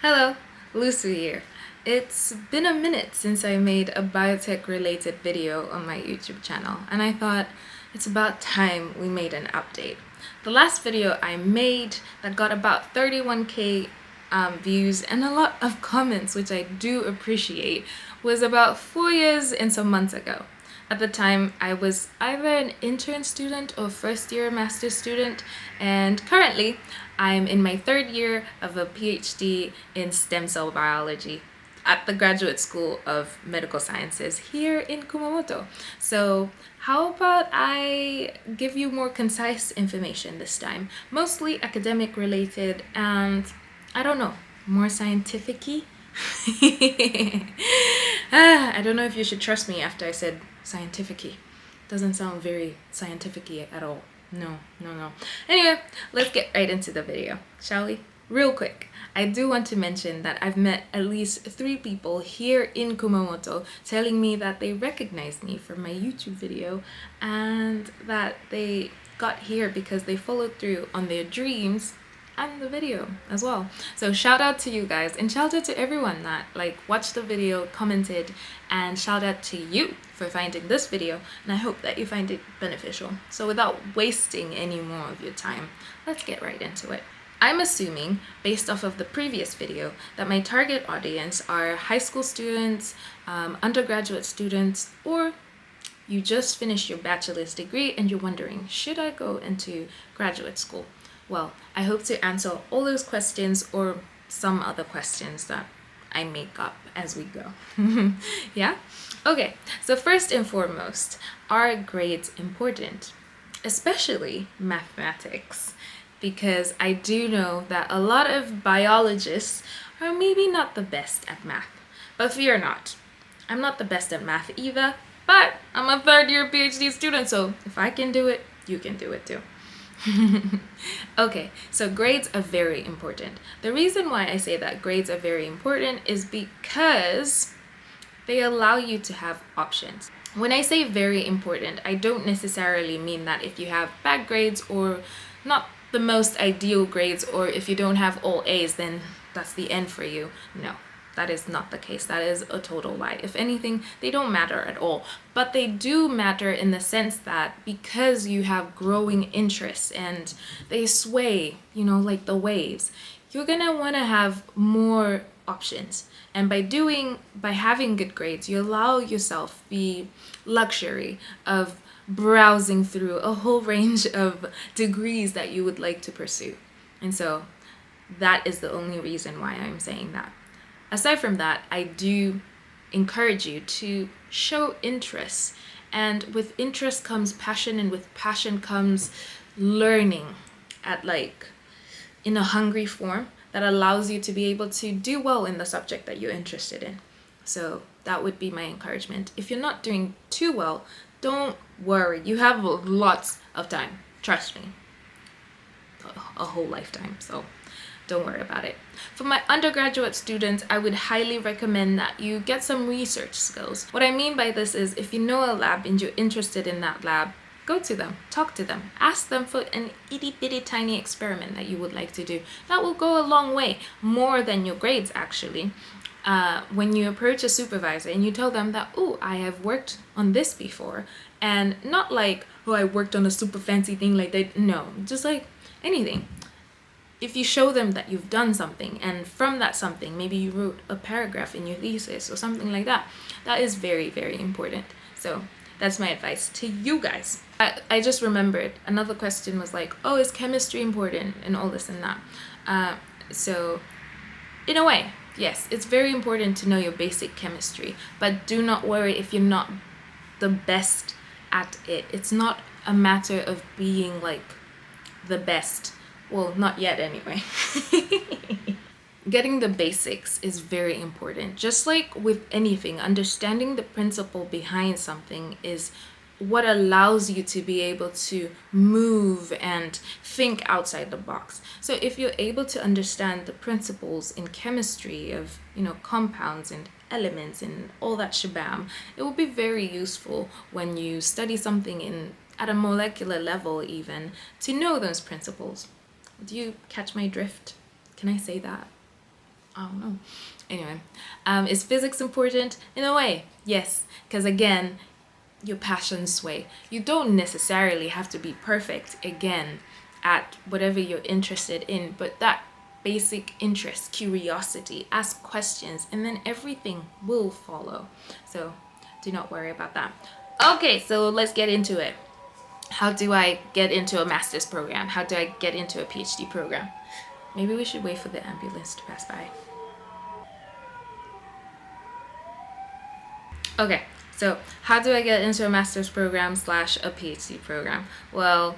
Hello, Lucy here. It's been a minute since I made a biotech related video on my YouTube channel, and I thought it's about time we made an update. The last video I made that got about 31k views and a lot of comments, which I do appreciate, was about 4 years and some months ago. At the time, I was either an intern student or first year master's student, and currently I'm in my third year of a PhD in stem cell biology at the Graduate School of Medical Sciences here in Kumamoto. So how about I give you more concise information this time, mostly academic related and, I don't know, more scientific-y? I don't know if you should trust me after I said scientific-y. Doesn't sound very scientific-y at all. No. Anyway, let's get right into the video, shall we? Real quick, I do want to mention that I've met at least 3 people here in Kumamoto telling me that they recognized me from my YouTube video and that they got here because they followed through on their dreams and the video as well. So shout out to you guys, and shout out to everyone that watched the video, commented, and shout out to you for finding this video, and I hope that you find it beneficial. So without wasting any more of your time, let's get right into it. I'm assuming, based off of the previous video, that my target audience are high school students, undergraduate students, or you just finished your bachelor's degree and you're wondering, should I go into graduate school? Well, I hope to answer all those questions or some other questions that I make up as we go. Yeah? Okay, so first and foremost, are grades important? Especially mathematics, because I do know that a lot of biologists are maybe not the best at math. But fear not, I'm not the best at math either, but I'm a third year PhD student, so if I can do it, you can do it too. Okay, so grades are very important. The reason why I say that grades are very important is because they allow you to have options. When I say very important, I don't necessarily mean that if you have bad grades or not the most ideal grades, or if you don't have all A's, then that's the end for you. No, that is not the case. That is a total lie. If anything, they don't matter at all. But they do matter in the sense that because you have growing interests and they sway, like the waves, you're gonna wanna have more options. And by having good grades, you allow yourself the luxury of browsing through a whole range of degrees that you would like to pursue. And so that is the only reason why I'm saying that. Aside from that, I do encourage you to show interest, and with interest comes passion, and with passion comes learning in a hungry form that allows you to be able to do well in the subject that you're interested in. So that would be my encouragement. If you're not doing too well, don't worry, you have lots of time, trust me, a whole lifetime, so don't worry about it. For my undergraduate students, I would highly recommend that you get some research skills. What I mean by this is, if you know a lab and you're interested in that lab, go to them, talk to them, ask them for an itty bitty tiny experiment that you would like to do. That will go a long way, more than your grades actually. When you approach a supervisor and you tell them that, oh, I have worked on this before, and not like, oh, I worked on a super fancy thing like that. No, just like anything. If you show them that you've done something, and from that something, maybe you wrote a paragraph in your thesis or something like that, that is very, very important. So that's my advice to you guys. I just remembered another question was like, oh, is chemistry important and all this and that. So in a way, yes, it's very important to know your basic chemistry, but do not worry if you're not the best at it. It's not a matter of being the best. Well, not yet anyway. Getting the basics is very important. Just like with anything, understanding the principle behind something is what allows you to be able to move and think outside the box. So if you're able to understand the principles in chemistry of, compounds and elements and all that shabam, it will be very useful when you study something at a molecular level even, to know those principles. Do you catch my drift? Can I say that? I don't know. Anyway, is physics important? In a way, yes. Because again, your passions sway. You don't necessarily have to be perfect again at whatever you're interested in, but that basic interest, curiosity, ask questions, and then everything will follow. So do not worry about that. Okay, so let's get into it. How do I get into a master's program? How do I get into a PhD program? Maybe we should wait for the ambulance to pass by. Okay, so how do I get into a master's program slash a PhD program? Well,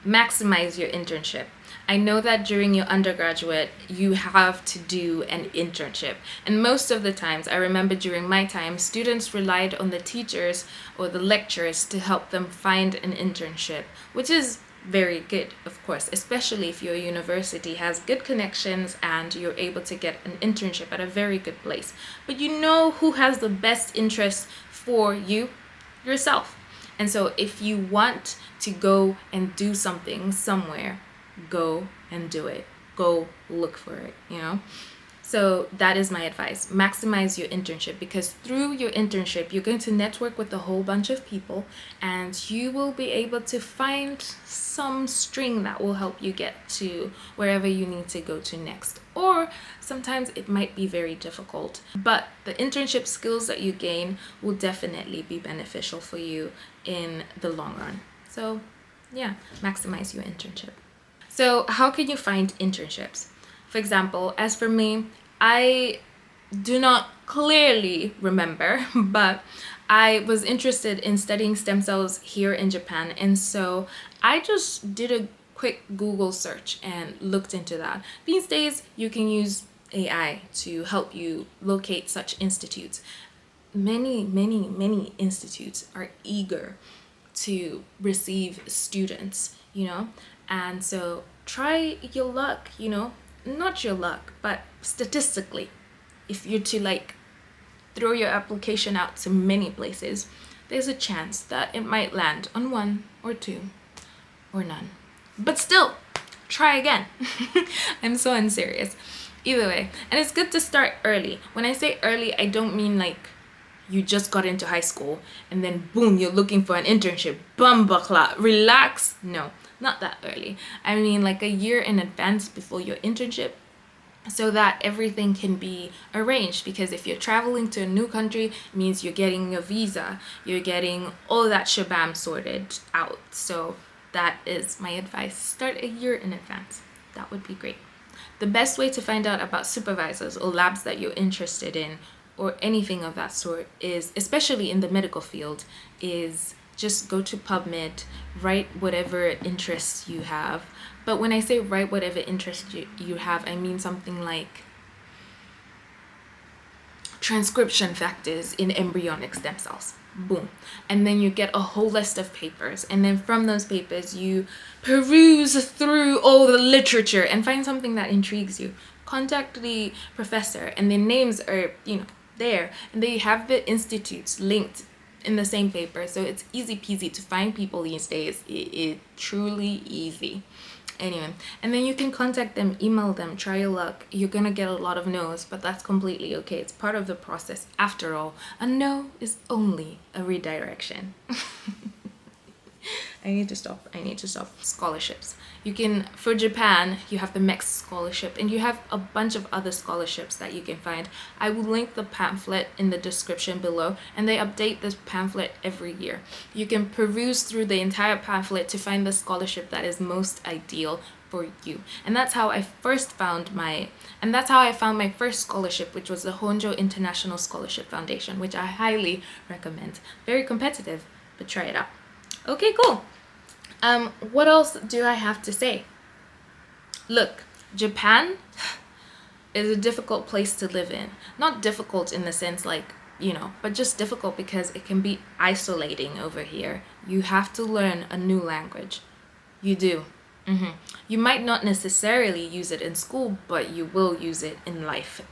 maximize your internship. I know that during your undergraduate, you have to do an internship. And most of the times, I remember during my time, students relied on the teachers or the lecturers to help them find an internship, which is very good, of course, especially if your university has good connections and you're able to get an internship at a very good place. But you know who has the best interest for you? Yourself. And so if you want to go and do something somewhere, go and do it. Go look for it, you know? So that is my advice. Maximize your internship, because through your internship, you're going to network with a whole bunch of people and you will be able to find some string that will help you get to wherever you need to go to next. Or sometimes it might be very difficult, but the internship skills that you gain will definitely be beneficial for you in the long run. So yeah, maximize your internship. So how can you find internships? For example, as for me, I do not clearly remember, but I was interested in studying stem cells here in Japan. And so I just did a quick Google search and looked into that. These days, you can use AI to help you locate such institutes. Many institutes are eager to receive students, you know? And so try your luck, you know? Not your luck, but statistically, if you're to like throw your application out to many places, there's a chance that it might land on one or two or none. But still, try again. I'm so unserious. Either way, and it's good to start early. When I say early, I don't mean like you just got into high school and then boom, you're looking for an internship. Bumbakla, relax. No, not that early. I mean like a year in advance before your internship, so that everything can be arranged. Because if you're traveling to a new country, it means you're getting a visa, you're getting all that shabam sorted out. So that is my advice. Start a year in advance. That would be great. The best way to find out about supervisors or labs that you're interested in or anything of that sort is, especially in the medical field, is just go to PubMed, write whatever interests you have. But when I say write whatever interest you have, I mean something like transcription factors in embryonic stem cells. Boom. And then you get a whole list of papers. And then from those papers, you peruse through all the literature and find something that intrigues you. Contact the professor, and their names are, you know, there. And they have the institutes linked in the same paper. So it's easy peasy to find people these days. It's truly easy. Anyway, and then you can contact them, email them, try your luck. You're gonna get a lot of no's, but that's completely okay. It's part of the process. After all, a no is only a redirection. I need to stop. Scholarships. You can, for Japan, you have the MEX scholarship, and you have a bunch of other scholarships that you can find. I will link the pamphlet in the description below, and they update this pamphlet every year. You can peruse through the entire pamphlet to find the scholarship that is most ideal for you. And that's how I found my first scholarship, which was the Honjo International Scholarship Foundation, which I highly recommend. Very competitive, but try it out. Okay, cool. What else do I have to say? Look, Japan is a difficult place to live in. Not difficult in the sense like, you know, but just difficult because it can be isolating over here. You have to learn a new language. You do. You might not necessarily use it in school, but you will use it in life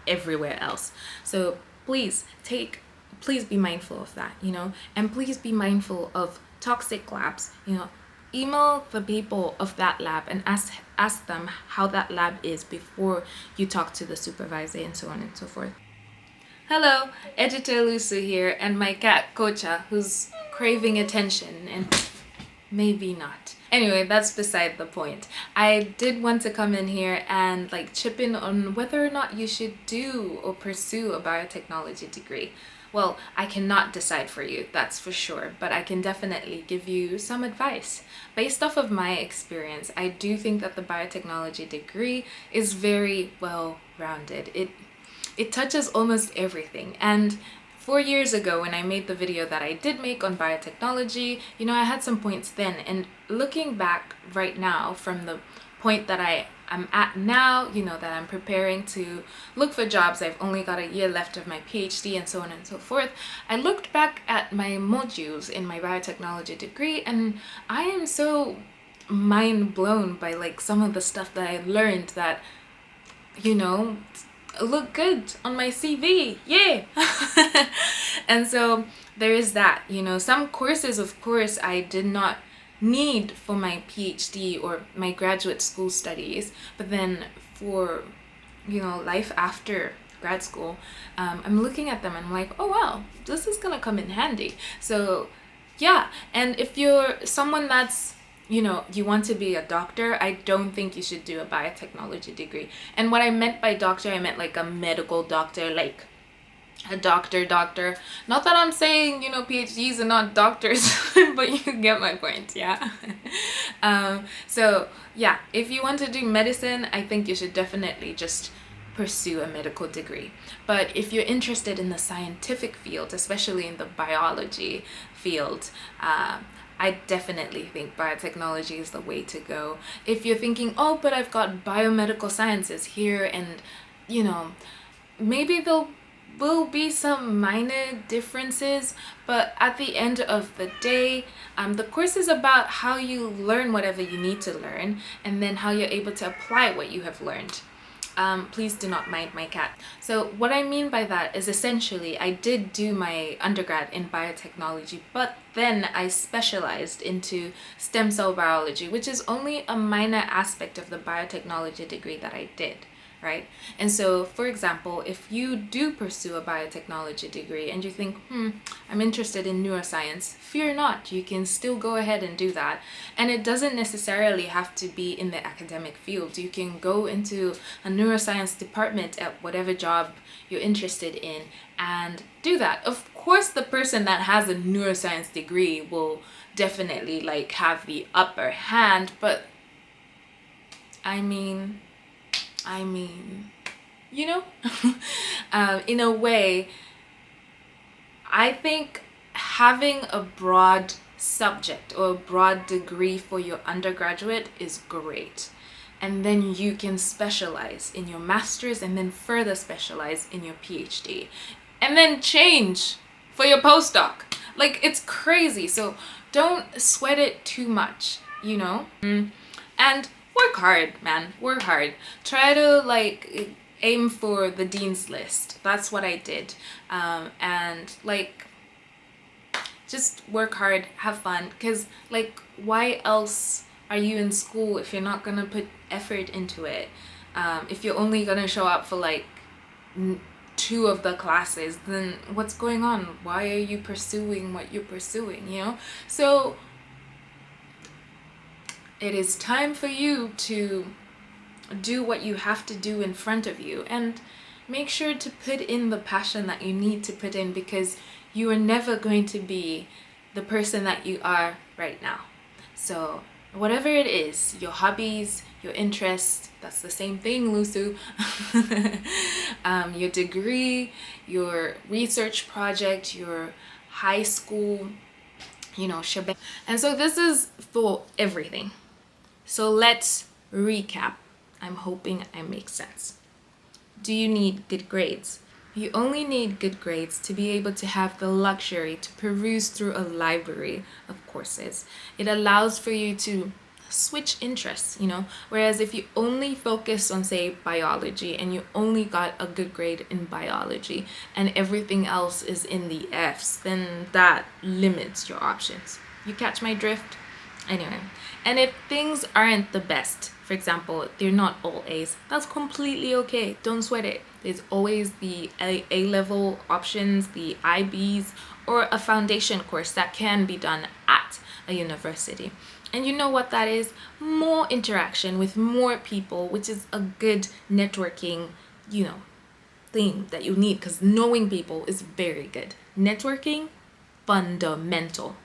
everywhere else. So please be mindful of that, you know, and please be mindful of toxic labs, you know. email the people of that lab and ask them how that lab is before you talk to the supervisor and so on and so forth. Hello, Editor Lusu here, and my cat Kocha, who's craving attention and maybe not. Anyway, that's beside the point. I did want to come in here and like chip in on whether or not you should do or pursue a biotechnology degree. Well, I cannot decide for you, that's for sure, but I can definitely give you some advice. Based off of my experience, I do think that the biotechnology degree is very well rounded. It touches almost everything. And 4 years ago, when I made the video that I did make on biotechnology, I had some points then. And looking back right now from the point that I'm at now, that I'm preparing to look for jobs, I've only got a year left of my PhD and so on and so forth. I looked back at my modules in my biotechnology degree, and I am so mind blown by like some of the stuff that I learned that, look good on my CV, yeah. And so there is that. Some courses, of course, I did not need for my PhD or my graduate school studies, but then for life after grad school, I'm looking at them and I'm like, oh wow, this is gonna come in handy. So yeah, and if you're someone that's you want to be a doctor, I don't think you should do a biotechnology degree. And what I meant by doctor, I meant like a medical doctor, like a doctor. Not that I'm saying, PhDs are not doctors, but you get my point, yeah? So yeah, if you want to do medicine, I think you should definitely just pursue a medical degree. But if you're interested in the scientific field, especially in the biology field, I definitely think biotechnology is the way to go. If you're thinking, oh, but I've got biomedical sciences here, and maybe there will be some minor differences, but at the end of the day, the course is about how you learn whatever you need to learn, and then how you're able to apply what you have learned. Please do not mind my cat. So what I mean by that is essentially I did do my undergrad in biotechnology, but then I specialized into stem cell biology, which is only a minor aspect of the biotechnology degree that I did. Right? And so, for example, if you do pursue a biotechnology degree and you think, I'm interested in neuroscience, fear not, you can still go ahead and do that. And it doesn't necessarily have to be in the academic field. You can go into a neuroscience department at whatever job you're interested in and do that. Of course, the person that has a neuroscience degree will definitely like have the upper hand, but I mean, in a way, I think having a broad subject or a broad degree for your undergraduate is great. And then you can specialize in your master's and then further specialize in your PhD. And then change for your postdoc. Like, it's crazy. So don't sweat it too much, And work hard, man. Work hard. Try to aim for the dean's list. That's what I did. And just work hard, have fun. Because why else are you in school if you're not gonna put effort into it? If you're only gonna show up for 2 of the classes, then what's going on? Why are you pursuing what you're pursuing? So it is time for you to do what you have to do in front of you, and make sure to put in the passion that you need to put in, because you are never going to be the person that you are right now. So whatever it is, your hobbies, your interests, that's the same thing, Lusu. Your degree, your research project, your high school, shebang. And so this is for everything. So let's recap. I'm hoping I make sense. Do you need good grades? You only need good grades to be able to have the luxury to peruse through a library of courses. It allows for you to switch interests, whereas if you only focus on, say, biology, and you only got a good grade in biology and everything else is in the F's, then that limits your options. You catch my drift? Anyway, and if things aren't the best, for example, they're not all A's, that's completely okay. Don't sweat it. There's always the A level options, the IBs, or a foundation course that can be done at a university. And you know what that is? More interaction with more people, which is a good networking, thing that you need, because knowing people is very good. Networking, fundamental,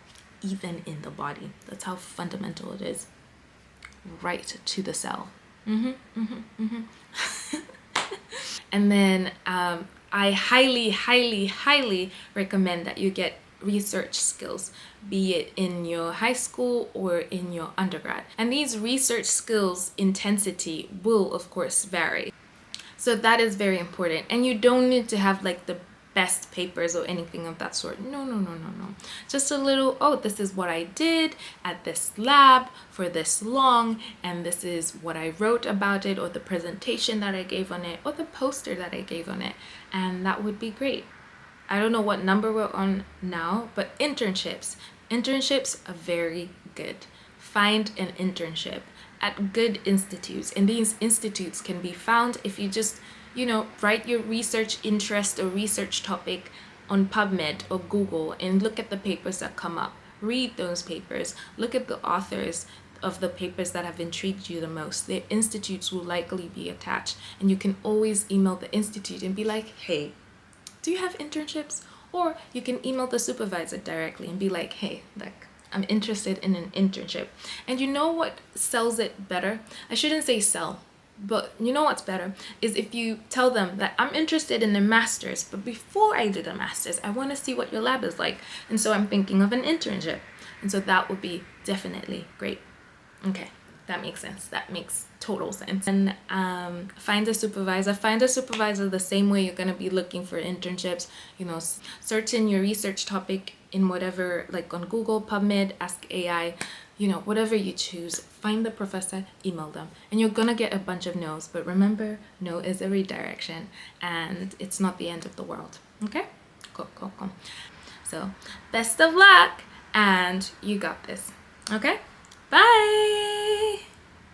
even in the body. That's how fundamental it is. Right to the cell. And then I highly, highly, highly recommend that you get research skills, be it in your high school or in your undergrad. And these research skills intensity will, of course, vary. So that is very important. And you don't need to have like the best papers or anything of that sort. No, no, no, no, no. Just a little, oh, this is what I did at this lab for this long, and this is what I wrote about it, or the presentation that I gave on it, or the poster that I gave on it. And that would be great. I don't know what number we're on now, but internships are very good. Find an internship at good institutes, and these institutes can be found if you just write your research interest or research topic on PubMed or Google and look at the papers that come up. Read those papers, look at the authors of the papers that have intrigued you the most. The institutes will likely be attached, and you can always email the institute and be like, hey, do you have internships? Or you can email the supervisor directly and be like, hey, like, I'm interested in an internship. And you know what sells it better? I shouldn't say sell, but you know what's better is if you tell them that I'm interested in a master's, but before I do the master's, I want to see what your lab is like. And so I'm thinking of an internship. And so that would be definitely great. Okay, that makes sense. That makes total sense. And find a supervisor. Find a supervisor the same way you're going to be looking for internships. Search in your research topic in whatever, like on Google, PubMed, Ask AI, whatever you choose. Find the professor, email them. And you're going to get a bunch of no's. But remember, no is a redirection, and it's not the end of the world. Okay? Cool. So, best of luck, and you got this. Okay? Bye!